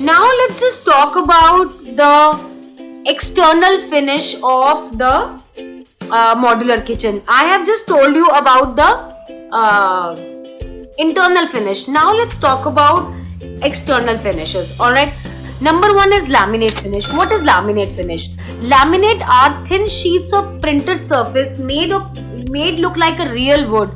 Now let's just talk about the external finish of the modular kitchen. I have just told you about the internal finish. Now let's talk about external finishes. Alright. Number one is laminate finish. What is laminate finish? Laminate are thin sheets of printed surface made look like a real wood,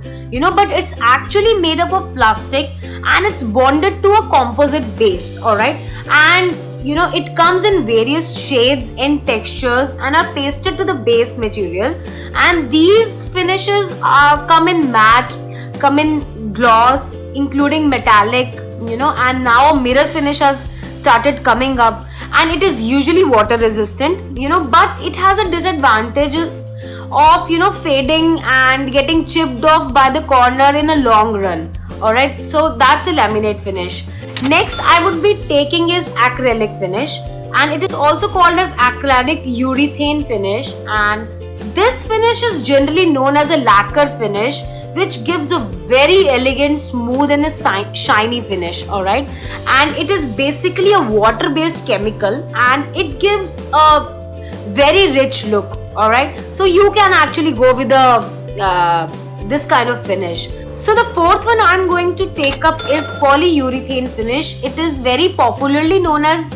but it's actually made up of plastic and it's bonded to a composite base. Alright. And it comes in various shades and textures and are pasted to the base material, and these finishes come in matte, come in gloss, including metallic, and now a mirror finish has started coming up, and it is usually water resistant, but it has a disadvantage of fading and getting chipped off by the corner in the long run. Alright, so that's a laminate finish. Next I would be taking is acrylic finish, and it is also called as acrylic urethane finish, and this finish is generally known as a lacquer finish, which gives a very elegant, smooth and a shiny finish. Alright, and it is basically a water based chemical and it gives a very rich look. Alright, so you can actually go with this kind of finish. So the fourth one I'm going to take up is polyurethane finish. It is very popularly known as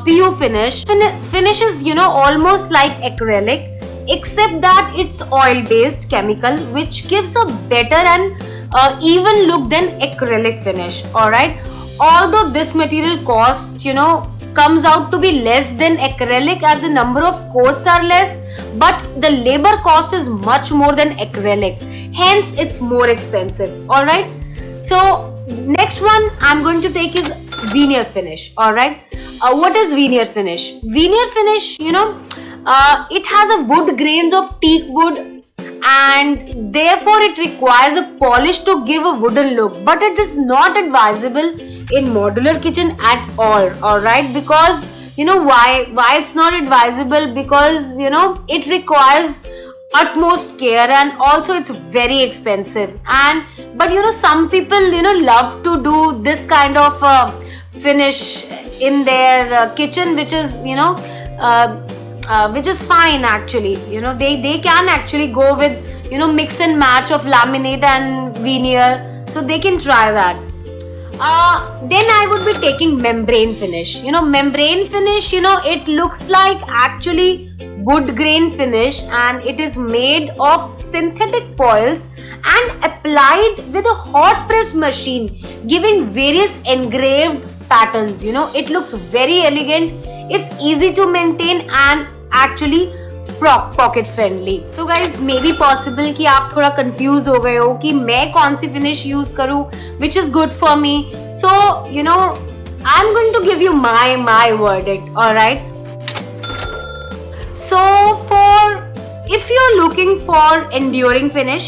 PU finish. Finish is almost like acrylic, except that it's oil based chemical, which gives a better and even look than acrylic finish. Alright, although this material cost comes out to be less than acrylic as the number of coats are less, but the labor cost is much more than acrylic, hence it's more expensive. Alright, so next one I'm going to take is veneer finish. Alright, what is veneer finish? Veneer finish, it has a wood grains of teak wood, and therefore it requires a polish to give a wooden look, but it is not advisable in modular kitchen at all. Alright, because why it's not advisable? Because it requires utmost care and also it's very expensive, but some people love to do this kind of finish in their kitchen, which is which is fine actually. They can actually go with mix and match of laminate and veneer, so they can try that. Then I would be taking membrane finish. Membrane finish, it looks like actually wood grain finish, and it is made of synthetic foils and applied with a hot press machine, giving various engraved patterns. It looks very elegant, it's easy to maintain and actually pocket friendly. So guys may be possible कि आप थोड़ा confuse हो गए हो कि मैं कौन सी finish use करूं which is good for me. So I am going to give you my verdict. Alright, so if you're looking for enduring finish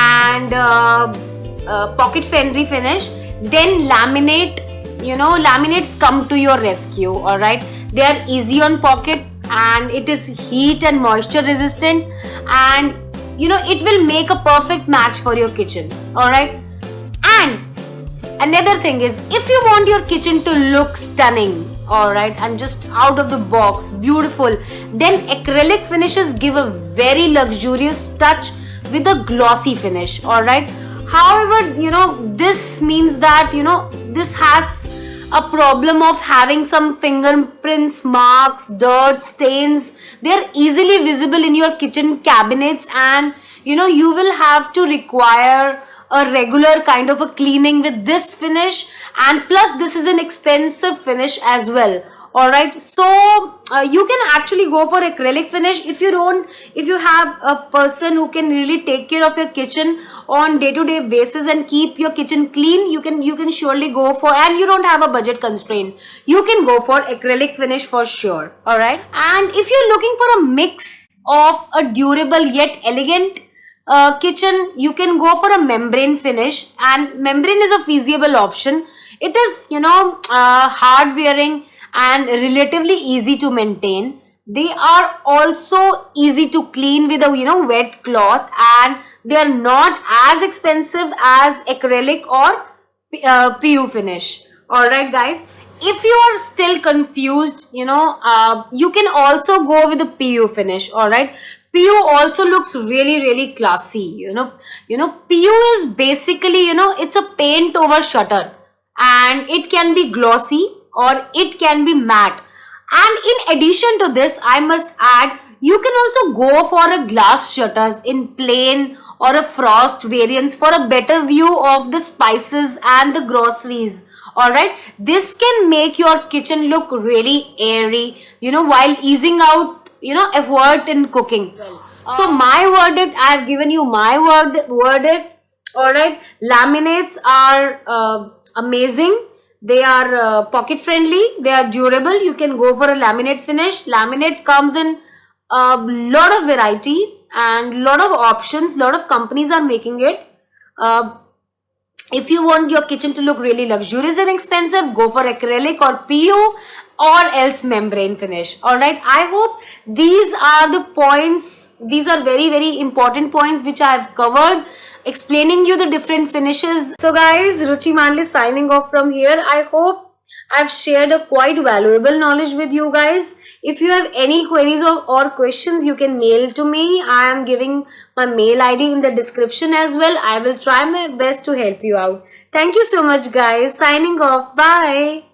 and pocket friendly finish, then laminates come to your rescue. All right, they are easy on pocket and it is heat and moisture resistant, and it will make a perfect match for your kitchen. All right, and another thing is, if you want your kitchen to look stunning, all right, and just out of the box beautiful, then acrylic finishes give a very luxurious touch with a glossy finish. All right, however, this means that this has a problem of having some fingerprints, marks, dirt, stains. They are easily visible in your kitchen cabinets, and you will have to require a regular kind of a cleaning with this finish, and plus this is an expensive finish as well. Alright, so you can actually go for acrylic finish if you have a person who can really take care of your kitchen on day-to-day basis and keep your kitchen clean. You can surely go for, and you don't have a budget constraint, you can go for acrylic finish for sure. Alright, and if you're looking for a mix of a durable yet elegant kitchen, you can go for a membrane finish, and membrane is a feasible option. It is hard wearing and relatively easy to maintain. They are also easy to clean with a wet cloth, and they are not as expensive as acrylic or PU finish. Alright, guys. If you are still confused, you can also go with the PU finish. Alright. PU also looks really, really classy. PU is basically, it's a paint over shutter, and it can be glossy or it can be matte. And in addition to this, I must add, you can also go for a glass shutters in plain or a frost variants for a better view of the spices and the groceries. Alright, this can make your kitchen look really airy, while easing out, effort in cooking. So my verdict, I have given you my verdict. Alright, laminates are amazing. They are pocket friendly, they are durable. You can go for a laminate finish. Laminate comes in a lot of variety and lot of options. Lot of companies are making it. If you want your kitchen to look really luxurious and expensive, go for acrylic or PU or else membrane finish. Alright, I hope these are the points, these are very, very important points which I have covered, explaining you the different finishes. So guys, Ruchi Manli signing off from here. I hope I've shared a quite valuable knowledge with you guys. If you have any queries or questions, you can mail to me. I am giving my mail ID in the description as well. I will try my best to help you out. Thank you so much guys. Signing off. Bye.